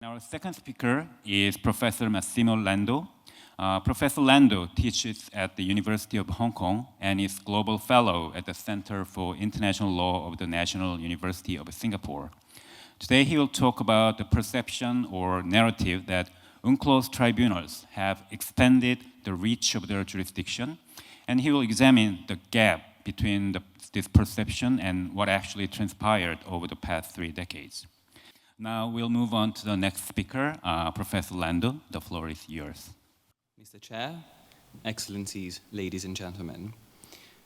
Our second speaker is Professor Massimo LANDO. Professor LANDO teaches at the University of Hong Kong and is Global Fellow at the Center for International Law of the National University of Singapore. Today he will talk about the perception or narrative that UNCLOS tribunals have expanded the reach of their jurisdiction, and he will examine the gap between this perception and what actually transpired over the past 3 decades. Now we'll move on to the next speaker, Professor LANDO. The floor is yours. Mr. Chair, Excellencies, ladies and gentlemen,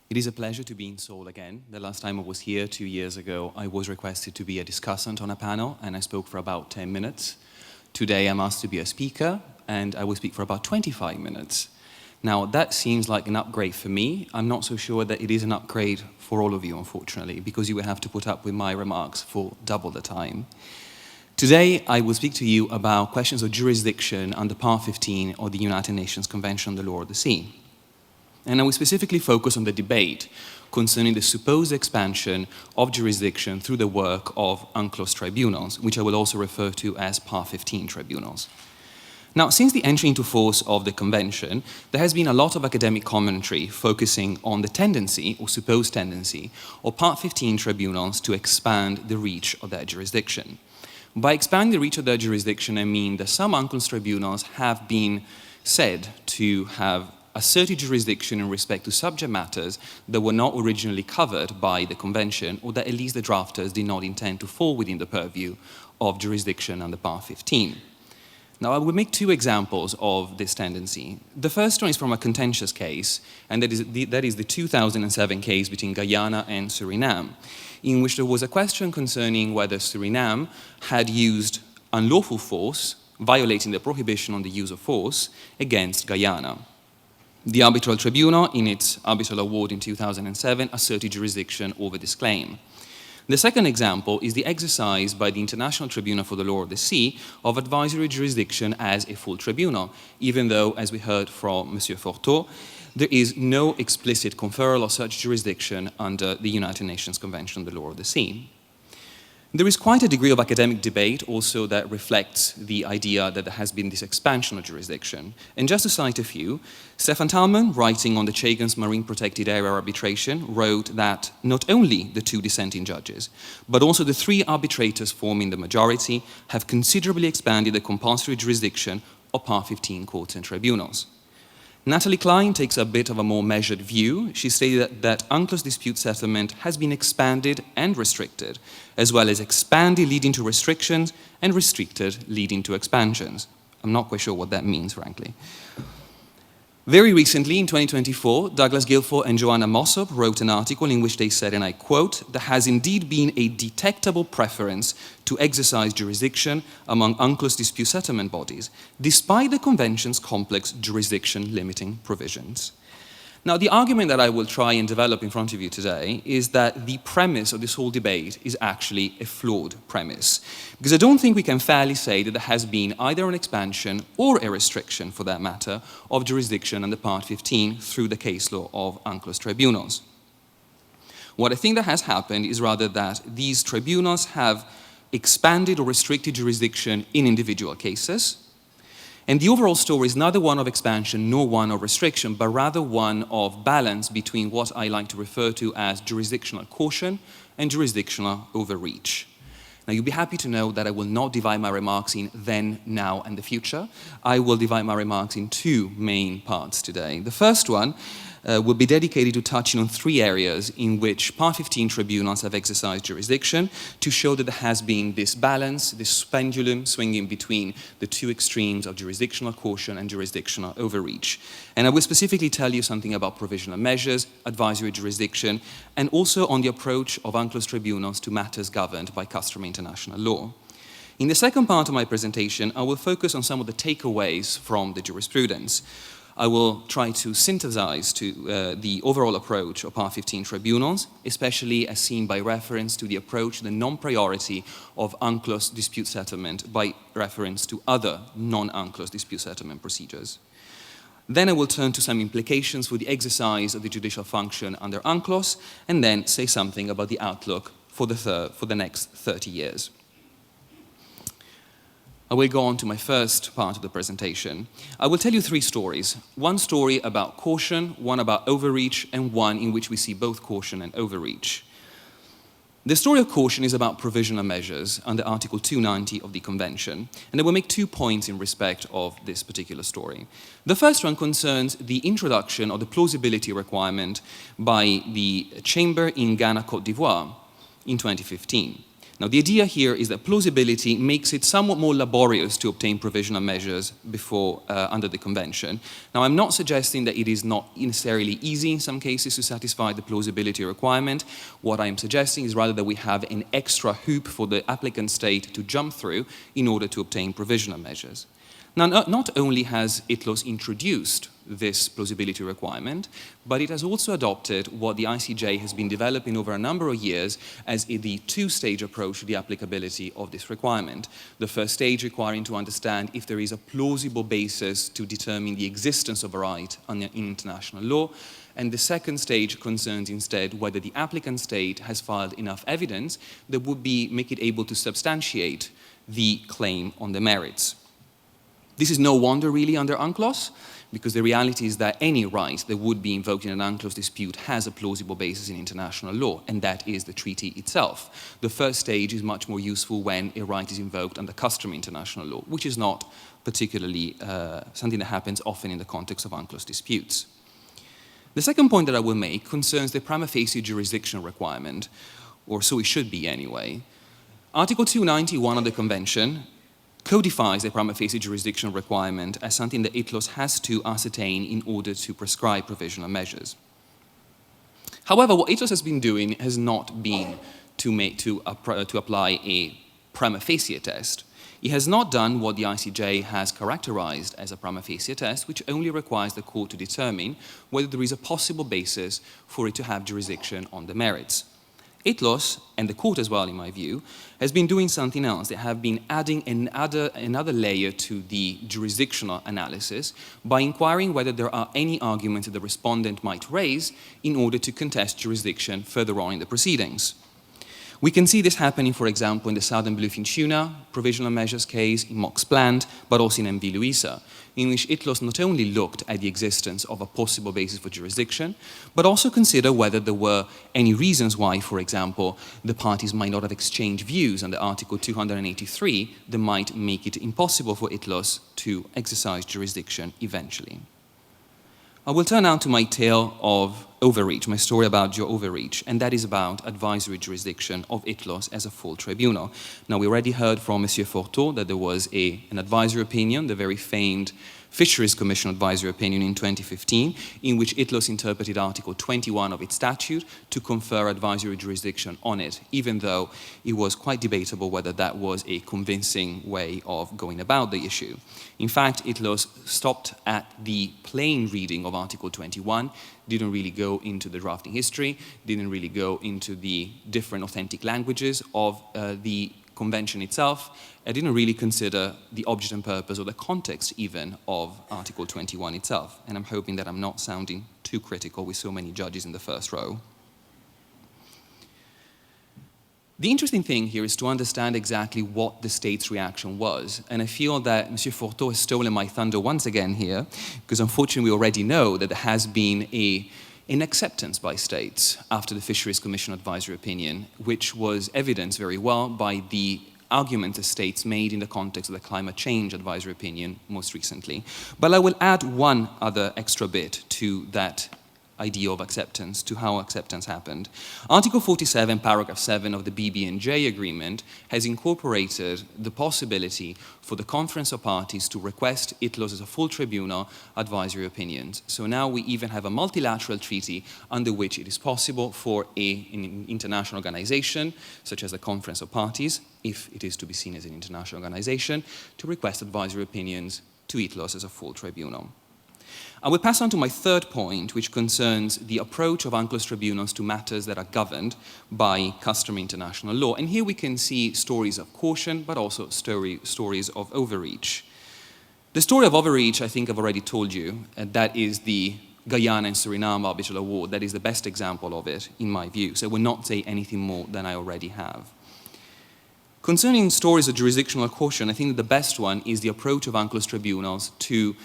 it is a pleasure to be in Seoul again. The last time I was here 2 years ago, I was requested to be a discussant on a panel, and I spoke for about 10 minutes. Today I'm asked to be a speaker, and I will speak for about 25 minutes. Now, that seems like an upgrade for me. I'm not so sure that it is an upgrade for all of you, unfortunately, because you will have to put up with my remarks for double the time. Today, I will speak to you about questions of jurisdiction under Part 15 of the United Nations Convention on the Law of the Sea. And I will specifically focus on the debate concerning the supposed expansion of jurisdiction through the work of UNCLOS tribunals, which I will also refer to as Part 15 tribunals. Now, since the entry into force of the Convention, there has been a lot of academic commentary focusing on the tendency, or supposed tendency, of Part 15 tribunals to expand the reach of their jurisdiction. By expanding the reach of their jurisdiction, I mean that some UNCLOS tribunals have been said to have asserted jurisdiction in respect to subject matters that were not originally covered by the Convention, or that at least the drafters did not intend to fall within the purview of jurisdiction under Part 15. Now, I will make 2 examples of this tendency. The first one is from a contentious case, and that is the 2007 case between Guyana and Suriname, in which there was a question concerning whether Suriname had used unlawful force, violating the prohibition on the use of force, against Guyana. The arbitral tribunal, in its arbitral award in 2007, asserted jurisdiction over this claim. The second example is the exercise by the International Tribunal for the Law of the Sea of advisory jurisdiction as a full tribunal, even though, as we heard from Monsieur Forteau, there is no explicit conferral of such jurisdiction under the United Nations Convention on the Law of the Sea. There is quite a degree of academic debate also that reflects the idea that there has been this expansion of jurisdiction. And just to cite a few, Stefan Thalmann, writing on the Chagans Marine Protected Area arbitration, wrote that not only the 2 dissenting judges, but also the 3 arbitrators forming the majority have considerably expanded the compulsory jurisdiction of Part 15 courts and tribunals. Natalie Klein takes a bit of a more measured view. She stated that UNCLOS dispute settlement has been expanded and restricted, as well as expanded leading to restrictions and restricted leading to expansions. I'm not quite sure what that means, frankly. Very recently, in 2024, Douglas Guilford and Joanna Mossop wrote an article in which they said, and I quote, "There has indeed been a detectable preference to exercise jurisdiction among UNCLOS dispute settlement bodies, despite the Convention's complex jurisdiction-limiting provisions." Now, the argument that I will try and develop in front of you today is that the premise of this whole debate is actually a flawed premise. Because I don't think we can fairly say that there has been either an expansion or a restriction, for that matter, of jurisdiction under Part 15 through the case law of UNCLOS tribunals. What I think that has happened is rather that these tribunals have expanded or restricted jurisdiction in individual cases. And the overall story is neither one of expansion nor one of restriction, but rather one of balance between what I like to refer to as jurisdictional caution and jurisdictional overreach. Now, you'll be happy to know that I will not divide my remarks in then, now, and the future. I will divide my remarks in 2 main parts today. The first one will be dedicated to touching on 3 areas in which Part 15 tribunals have exercised jurisdiction to show that there has been this balance, this pendulum swinging between the 2 extremes of jurisdictional caution and jurisdictional overreach. And I will specifically tell you something about provisional measures, advisory jurisdiction, and also on the approach of UNCLOS tribunals to matters governed by customary international law. In the second part of my presentation, I will focus on some of the takeaways from the jurisprudence. I will try to synthesize the overall approach of Part 15 tribunals, especially as seen by reference to the approach, the non-priority of UNCLOS dispute settlement by reference to other non-UNCLOS dispute settlement procedures. Then I will turn to some implications for the exercise of the judicial function under UNCLOS, and then say something about the outlook for the next 30 years. I will go on to my first part of the presentation. I will tell you three stories. One story about caution, one about overreach, and one in which we see both caution and overreach. The story of caution is about provisional measures under Article 290 of the Convention, and I will make 2 points in respect of this particular story. The first one concerns the introduction of the plausibility requirement by the Chamber in Ghana, Côte d'Ivoire in 2015. Now, the idea here is that plausibility makes it somewhat more laborious to obtain provisional measures before, under the Convention. Now, I'm not suggesting that it is not necessarily easy in some cases to satisfy the plausibility requirement. What I am suggesting is rather that we have an extra hoop for the applicant state to jump through in order to obtain provisional measures. Now, not only has ICLS introduced this plausibility requirement, but it has also adopted what the ICJ has been developing over a number of years as the two-stage approach to the applicability of this requirement. The first stage requiring to understand if there is a plausible basis to determine the existence of a right in international law, and the second stage concerns instead whether the applicant state has filed enough evidence that would make it able to substantiate the claim on the merits. This is no wonder really under UNCLOS, because the reality is that any right that would be invoked in an UNCLOS dispute has a plausible basis in international law, and that is the treaty itself. The first stage is much more useful when a right is invoked under customary international law, which is not particularly something that happens often in the context of UNCLOS disputes. The second point that I will make concerns the prima facie jurisdiction requirement, or so it should be anyway. Article 291 of the Convention codifies the prima facie jurisdiction requirement as something that ICLS has to ascertain in order to prescribe provisional measures. However, what ICLS has been doing has not been to apply a prima facie test. It has not done what the ICJ has characterized as a prima facie test, which only requires the court to determine whether there is a possible basis for it to have jurisdiction on the merits. ICLS, and the court as well in my view, has been doing something else. They have been adding another layer to the jurisdictional analysis by inquiring whether there are any arguments that the respondent might raise in order to contest jurisdiction further on in the proceedings. We can see this happening, for example, in the Southern Bluefin Tuna provisional measures case, in Mox Plant, but also in MV Luisa, in which ICLS not only looked at the existence of a possible basis for jurisdiction, but also considered whether there were any reasons why, for example, the parties might not have exchanged views under Article 283 that might make it impossible for ICLS to exercise jurisdiction eventually. I will turn now to my tale of overreach, my story about your overreach, and that is about advisory jurisdiction of ICLS as a full tribunal. Now, we already heard from Monsieur Forteau that there was an advisory opinion, the very famed Fisheries Commission advisory opinion in 2015, in which ICLS interpreted Article 21 of its statute to confer advisory jurisdiction on it, even though it was quite debatable whether that was a convincing way of going about the issue. In fact, ICLS stopped at the plain reading of Article 21, didn't really go into the drafting history, didn't really go into the different authentic languages of the Convention itself. I didn't really consider the object and purpose or the context even of Article 21 itself, and I'm hoping that I'm not sounding too critical with so many judges in the first row. The interesting thing here is to understand exactly what the state's reaction was, and I feel that Monsieur Forteau has stolen my thunder once again here, because unfortunately we already know that there has been an acceptance by states after the Fisheries Commission advisory opinion, which was evidenced very well by the argument the states made in the context of the climate change advisory opinion most recently. But I will add one other extra bit to that idea of acceptance, to how acceptance happened. Article 47, paragraph 7 of the BB&J agreement has incorporated the possibility for the conference of parties to request ICLS as a full tribunal advisory opinions. So now we even have a multilateral treaty under which it is possible for an international organization, such as the conference of parties, if it is to be seen as an international organization, to request advisory opinions to ICLS as a full tribunal. I will pass on to my third point, which concerns the approach of UNCLOS tribunals to matters that are governed by customary international law. And here we can see stories of caution, but also stories of overreach. The story of overreach, I think I've already told you, and that is the Guyana and Suriname arbitral award. That is the best example of it, in my view. So I will not say anything more than I already have. Concerning stories of jurisdictional caution, I think that the best one is the approach of UNCLOS tribunals to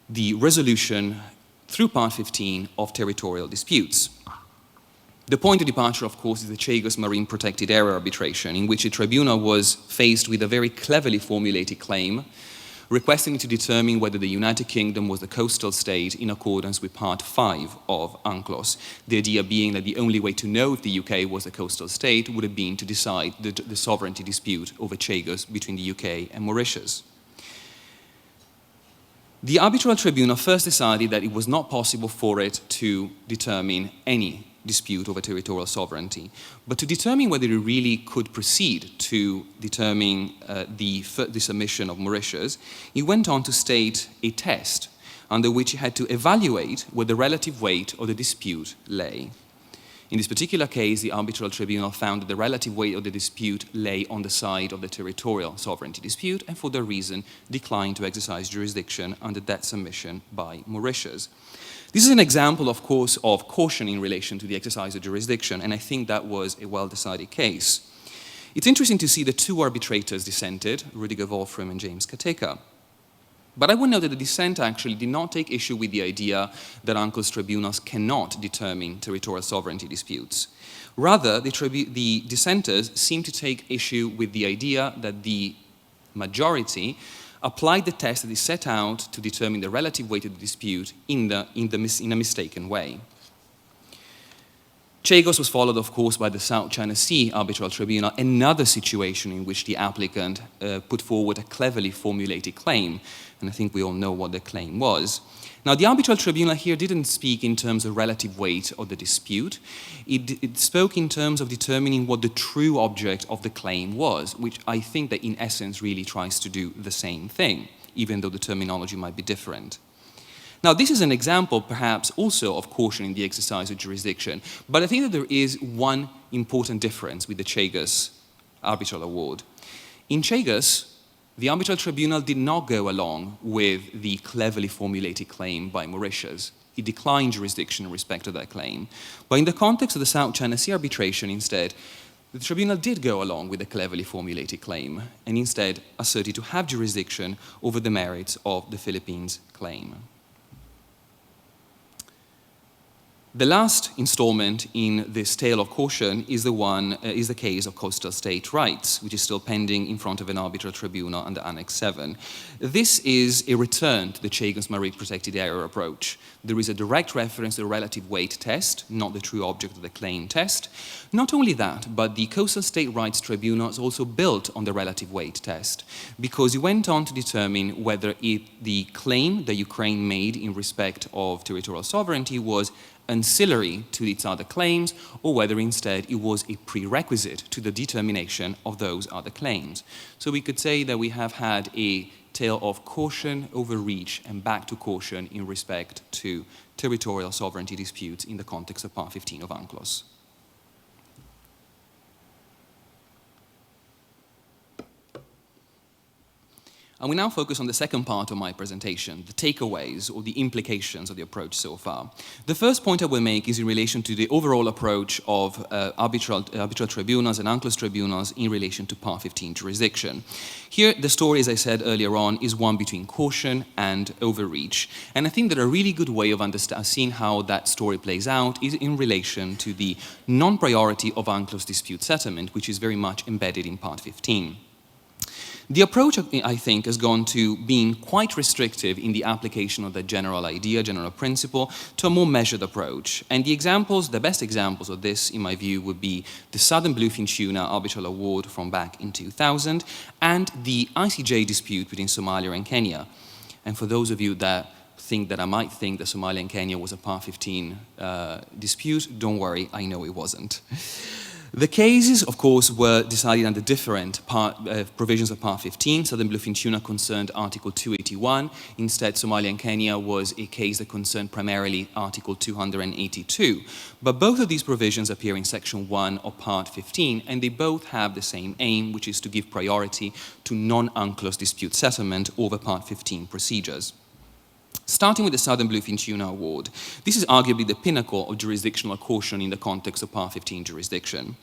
the resolution through Part 15 of territorial disputes. The point of departure, of course, is the Chagos Marine Protected Area arbitration, in which a tribunal was faced with a very cleverly formulated claim requesting to determine whether the United Kingdom was a coastal state in accordance with Part 5 of UNCLOS. The idea being that the only way to know if the UK was a coastal state would have been to decide the sovereignty dispute over Chagos between the UK and Mauritius. The arbitral tribunal first decided that it was not possible for it to determine any dispute over territorial sovereignty, but to determine whether it really could proceed to determine the submission of Mauritius, it went on to state a test under which it had to evaluate where the relative weight of the dispute lay. In this particular case, the arbitral tribunal found that the relative weight of the dispute lay on the side of the territorial sovereignty dispute, and for that reason declined to exercise jurisdiction under that submission by Mauritius. This is an example, of course, of caution in relation to the exercise of jurisdiction, and I think that was a well-decided case. It's interesting to see the two arbitrators dissented, Rudiger Wolfram and James Kateka. But I would note that the dissent actually did not take issue with the idea that UNCLOS tribunals cannot determine territorial sovereignty disputes. Rather, the dissenters seem to take issue with the idea that the majority applied the test that is set out to determine the relative weight of the dispute in a mistaken way. Chagos was followed, of course, by the South China Sea Arbitral Tribunal, another situation in which the applicant put forward a cleverly formulated claim, and I think we all know what the claim was. Now, the Arbitral Tribunal here didn't speak in terms of relative weight of the dispute. It spoke in terms of determining what the true object of the claim was, which I think that in essence really tries to do the same thing, even though the terminology might be different. Now, this is an example, perhaps, also of caution in the exercise of jurisdiction, but I think that there is one important difference with the Chagos arbitral award. In Chagos, the arbitral tribunal did not go along with the cleverly formulated claim by Mauritius. It declined jurisdiction in respect of that claim. But in the context of the South China Sea arbitration, instead, the tribunal did go along with the cleverly formulated claim and instead asserted to have jurisdiction over the merits of the Philippines claim. The last installment in this tale of caution is the case of coastal state rights, which is still pending in front of an arbitral tribunal under Annex 7. This is a return to the Chagos Marine Protected Area approach. There is a direct reference to the relative weight test, not the true object of the claim test. Not only that, but the coastal state rights tribunal is also built on the relative weight test, because it went on to determine whether the claim that Ukraine made in respect of territorial sovereignty was ancillary to its other claims, or whether instead it was a prerequisite to the determination of those other claims. So we could say that we have had a tale of caution, overreach, and back to caution in respect to territorial sovereignty disputes in the context of Part 15 of UNCLOS. I will now focus on the second part of my presentation, the takeaways or the implications of the approach so far. The first point I will make is in relation to the overall approach of arbitral tribunals and UNCLOS tribunals in relation to Part 15 jurisdiction. Here, the story, as I said earlier on, is one between caution and overreach. And I think that a really good way of seeing how that story plays out is in relation to the non-priority of UNCLOS dispute settlement, which is very much embedded in Part 15. The approach, I think, has gone to being quite restrictive in the application of the general idea, general principle, to a more measured approach. And the best examples of this, in my view, would be the Southern Bluefin Tuna Arbitral Award from back in 2000 and the ICJ dispute between Somalia and Kenya. And for those of you that think that I might think that Somalia and Kenya was a Part 15 dispute, don't worry, I know it wasn't. The cases, of course, were decided under different provisions of Part 15. Southern Bluefin Tuna concerned Article 281. Instead, Somalia and Kenya was a case that concerned primarily Article 282. But both of these provisions appear in Section 1 of Part 15, and they both have the same aim, which is to give priority to non-UNCLOS dispute settlement over Part 15 procedures. Starting with the Southern Bluefin Tuna Award, this is arguably the pinnacle of jurisdictional caution in the context of Part 15 jurisdiction.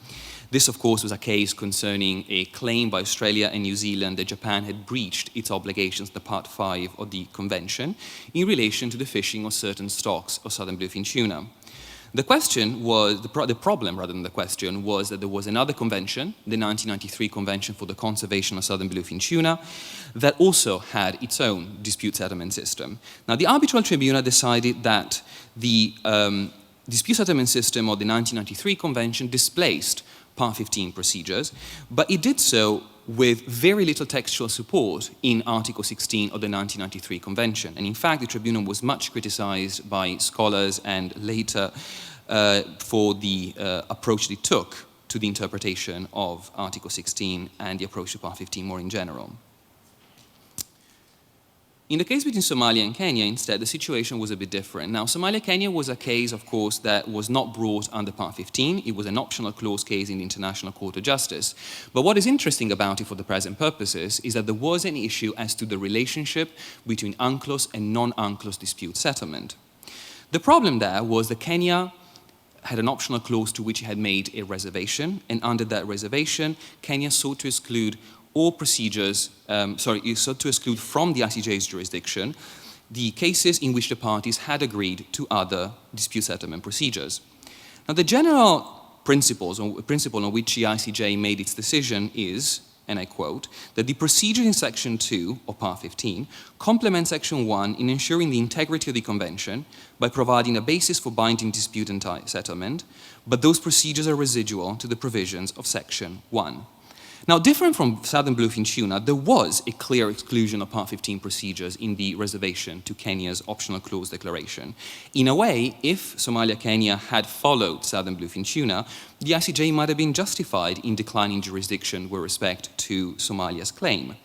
This, of course, was a case concerning a claim by Australia and New Zealand that Japan had breached its obligations, the Part 5 of the Convention, in relation to the fishing of certain stocks of southern bluefin tuna. The question was, the problem rather than the question, was that there was another convention, the 1993 Convention for the Conservation of Southern Bluefin Tuna, that also had its own dispute settlement system. Now, the arbitral tribunal decided that the dispute settlement system of the 1993 Convention displaced Part 15 procedures, but it did so with very little textual support in Article 16 of the 1993 Convention. And in fact, the tribunal was much criticized by scholars and later for the approach it took to the interpretation of Article 16 and the approach to Part 15 more in general. In the case between Somalia and Kenya, instead, the situation was a bit different. Now, Somalia-Kenya was a case, of course, that was not brought under Part 15. It was an optional clause case in the International Court of Justice. But what is interesting about it for the present purposes is that there was an issue as to the relationship between UNCLOS and non-UNCLOS dispute settlement. The problem there was that Kenya had an optional clause to which it had made a reservation, and under that reservation, Kenya sought to exclude all procedures, it sought to exclude from the ICJ's jurisdiction the cases in which the parties had agreed to other dispute settlement procedures. Now, the general principle on which the ICJ made its decision is, and I quote, that the procedure in Section 2 of Part 15 complements Section 1 in ensuring the integrity of the Convention by providing a basis for binding dispute and settlement, but those procedures are residual to the provisions of Section 1. Now, different from southern bluefin tuna, there was a clear exclusion of Part 15 procedures in the reservation to Kenya's optional clause declaration. In a way, if Somalia-Kenya had followed southern bluefin tuna, the ICJ might have been justified in declining jurisdiction with respect to Somalia's claim.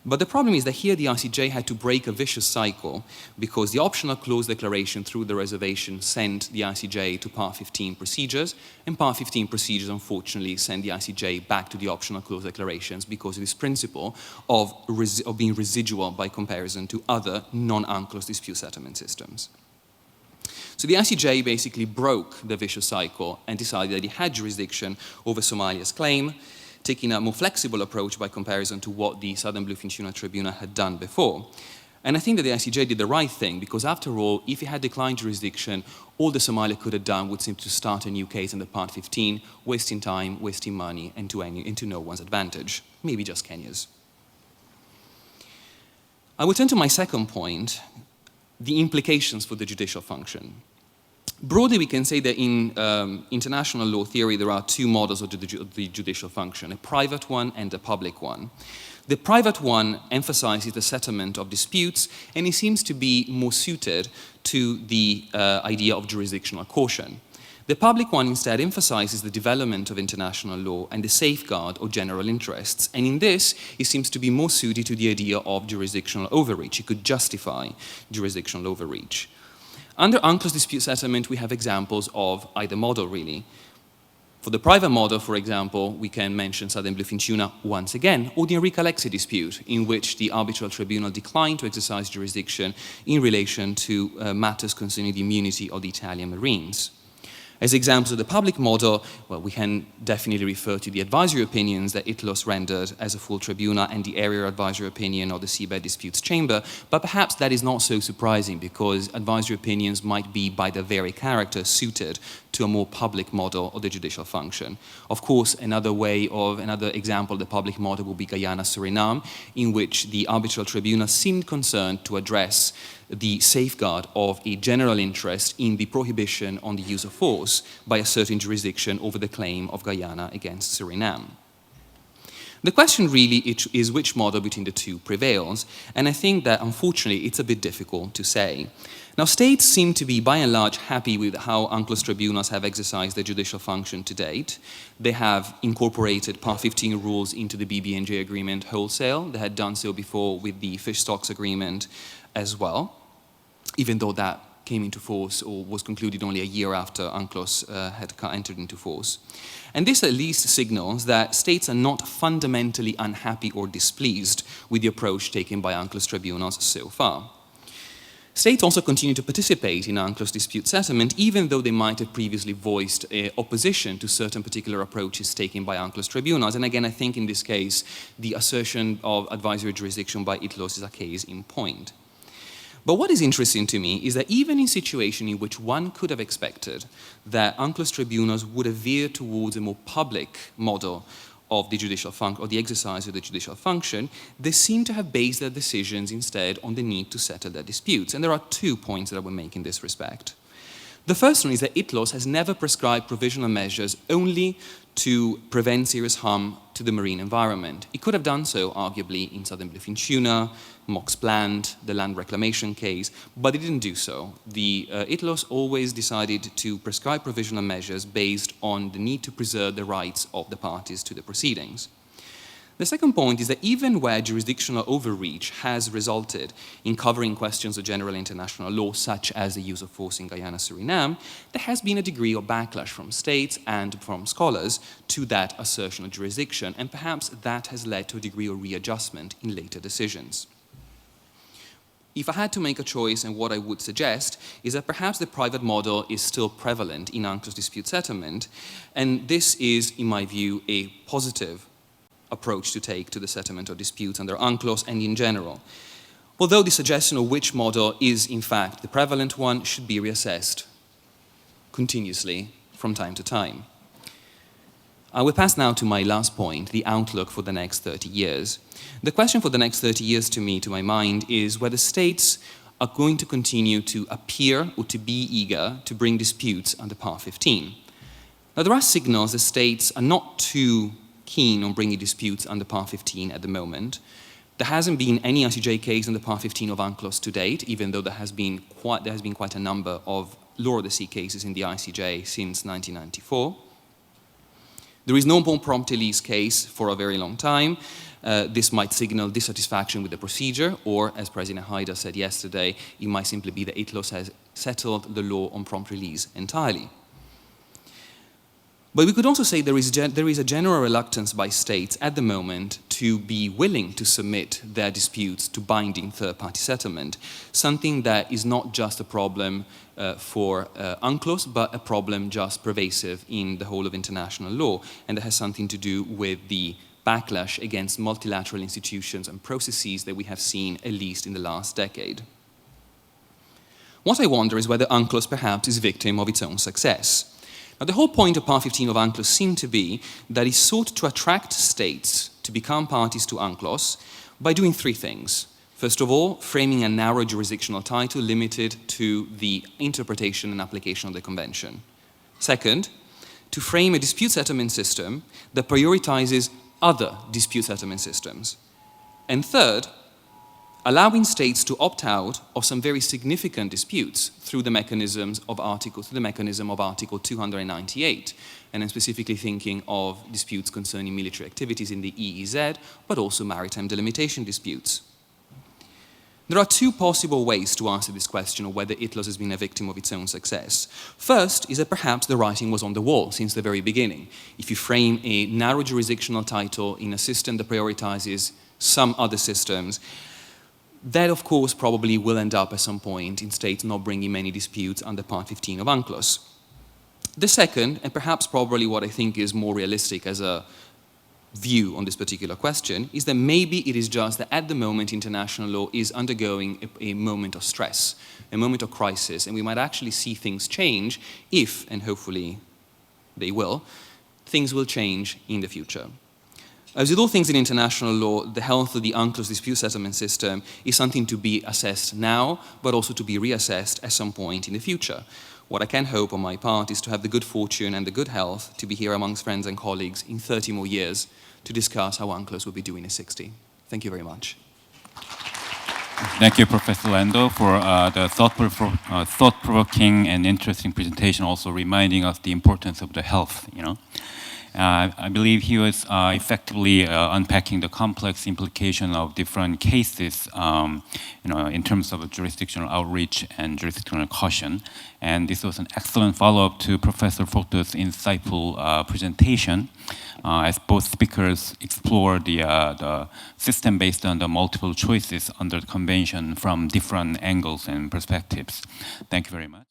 But the problem is that here the ICJ had to break a vicious cycle because the optional clause declaration through the reservation sent the ICJ to Part 15 procedures, and Part 15 procedures unfortunately sent the ICJ back to the optional clause declarations because of this principle of being residual by comparison to other non-UNCLOS dispute settlement systems. So the ICJ basically broke the vicious cycle and decided that it had jurisdiction over Somalia's claim, taking a more flexible approach by comparison to what the Southern Bluefin Tuna Tribunal had done before. And I think that the ICJ did the right thing, because after all, if it had declined jurisdiction, all the Somalia could have done would seem to start a new case under Part 15, wasting time, wasting money, and to no one's advantage, maybe just Kenya's. I will turn to my second point, the implications for the judicial function. Broadly, we can say that in international law theory, there are two models of the judicial function, a private one and a public one. The private one emphasizes the settlement of disputes, and it seems to be more suited to the idea of jurisdictional caution. The public one instead emphasizes the development of international law and the safeguard of general interests, and in this, it seems to be more suited to the idea of jurisdictional overreach. It could justify jurisdictional overreach. Under UNCLOS dispute settlement, we have examples of either model, really. For the private model, for example, we can mention Southern Bluefin Tuna once again, or the Enrica Lexi dispute, in which the arbitral tribunal declined to exercise jurisdiction in relation to matters concerning the immunity of the Italian Marines. As examples of the public model, well, we can definitely refer to the advisory opinions that ICLS rendered as a full tribunal and the area advisory opinion of the Seabed Disputes Chamber, but perhaps that is not so surprising because advisory opinions might be by their very character suited to a more public model of the judicial function. Of course, another example of the public model would be Guyana-Suriname, in which the arbitral tribunal seemed concerned to address the safeguard of a general interest in the prohibition on the use of force by a certain jurisdiction over the claim of Guyana against Suriname. The question really is which model between the two prevails, and I think that unfortunately it's a bit difficult to say. Now, states seem to be by and large happy with how UNCLOS tribunals have exercised their judicial function to date. They have incorporated Part 15 rules into the BBNJ agreement wholesale. They had done so before with the fish stocks agreement as well, even though that came into force or was concluded only a year after UNCLOS had entered into force. And this at least signals that states are not fundamentally unhappy or displeased with the approach taken by UNCLOS tribunals so far. States also continue to participate in UNCLOS dispute settlement, even though they might have previously voiced opposition to certain particular approaches taken by UNCLOS tribunals. And again, I think in this case, the assertion of advisory jurisdiction by ICLS is a case in point. But what is interesting to me is that even in situations in which one could have expected that UNCLOS tribunals would have veered towards a more public model of the judicial function, or the exercise of the judicial function, they seem to have based their decisions instead on the need to settle their disputes. And there are 2 points that I will make in this respect. The first one is that ICLS has never prescribed provisional measures only to prevent serious harm to the marine environment. It could have done so, arguably, in southern bluefin tuna, Mox plant, the land reclamation case, but it didn't do so. The ICLS always decided to prescribe provisional measures based on the need to preserve the rights of the parties to the proceedings. The second point is that even where jurisdictional overreach has resulted in covering questions of general international law, such as the use of force in Guyana-Suriname, there has been a degree of backlash from states and from scholars to that assertion of jurisdiction, and perhaps that has led to a degree of readjustment in later decisions. If I had to make a choice, and what I would suggest is that perhaps the private model is still prevalent in UNCLOS dispute settlement, and this is, in my view, a positive approach to take to the settlement of disputes under UNCLOS and in general. Although the suggestion of which model is, in fact, the prevalent one should be reassessed continuously from time to time. I will pass now to my last point, the outlook for the next 30 years. The question for the next 30 years to me, to my mind, is whether states are going to continue to appear or to be eager to bring disputes under Part 15. Now, there are signals that states are not too keen on bringing disputes under Part 15 at the moment. There hasn't been any ICJ case under Part 15 of UNCLOS to date, even though there has been quite a number of law of the sea cases in the ICJ since 1994. There is no more prompt release case for a very long time. This might signal dissatisfaction with the procedure, or, as President Haidar said yesterday, it might simply be that ICLS has settled the law on prompt release entirely. But we could also say there is a general reluctance by states at the moment to be willing to submit their disputes to binding third-party settlement, something that is not just a problem for UNCLOS, but a problem just pervasive in the whole of international law, and that has something to do with the backlash against multilateral institutions and processes that we have seen at least in the last decade. What I wonder is whether UNCLOS perhaps is victim of its own success. Now, the whole point of Part 15 of UNCLOS seemed to be that it sought to attract states to become parties to UNCLOS by doing 3 things. First of all, framing a narrow jurisdictional title limited to the interpretation and application of the Convention. Second, to frame a dispute settlement system that prioritizes other dispute settlement systems. And third, allowing states to opt out of some very significant disputes through the mechanism of Article 298, and I'm specifically thinking of disputes concerning military activities in the EEZ, but also maritime delimitation disputes. There are 2 possible ways to answer this question of whether ICLS has been a victim of its own success. First is that perhaps the writing was on the wall since the very beginning. If you frame a narrow jurisdictional title in a system that prioritizes some other systems, that, of course, probably will end up at some point in states not bringing many disputes under Part 15 of UNCLOS. The second, and perhaps probably what I think is more realistic as a view on this particular question, is that maybe it is just that at the moment international law is undergoing a moment of stress, a moment of crisis, and we might actually see things change if, and hopefully they will, things will change in the future. As with all things in international law, the health of the UNCLOS dispute settlement system is something to be assessed now, but also to be reassessed at some point in the future. What I can hope on my part is to have the good fortune and the good health to be here amongst friends and colleagues in 30 more years to discuss how UNCLOS will be doing at 60. Thank you very much. Thank you, Professor Lando, for the thought-provoking and interesting presentation, also reminding us the importance of the health, I believe he was effectively unpacking the complex implication of different cases, in terms of jurisdictional outreach and jurisdictional caution. And this was an excellent follow-up to Professor Fokto's insightful presentation, as both speakers explore the system based on the multiple choices under the convention from different angles and perspectives. Thank you very much.